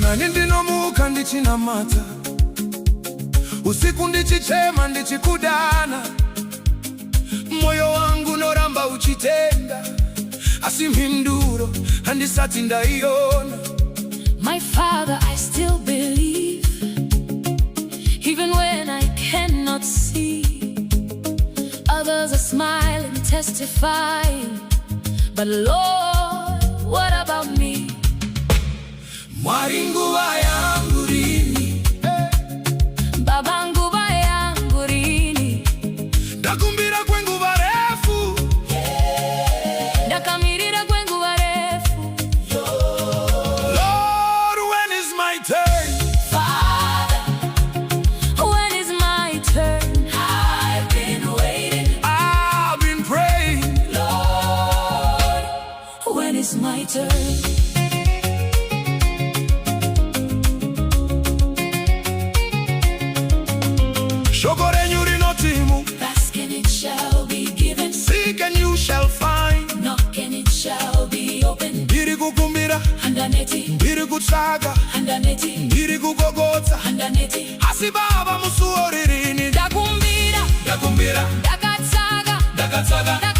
nani ndinomuka ndichinamata, usiku ndichichema ndichikudana, moyo wangu noramba uchitenda, asi mhinduro handisati ndaiona. My Father, I still believe, even when I cannot see. Others are smiling, testifying, but Lord, what about me? Mwari nguva yangu rini, Baba nguva yangu rini, ndakumbira kwenguva refu, ndakamirira kwenguva refu. Lord, when is my turn? Father, when is my turn? I've been waiting. I've been praying. Lord, when is my turn? Ask and it shall be given. Seek and you shall find. Knock and it shall be opened. Ndiri kukumbira, handaneti. Ndiri kutsvaga, handaneti. Ndiri kugogotsa, handaneti. asi Baba musuwo ririni. Ndakumbira, ndakatsvaga, ndakatsvaga.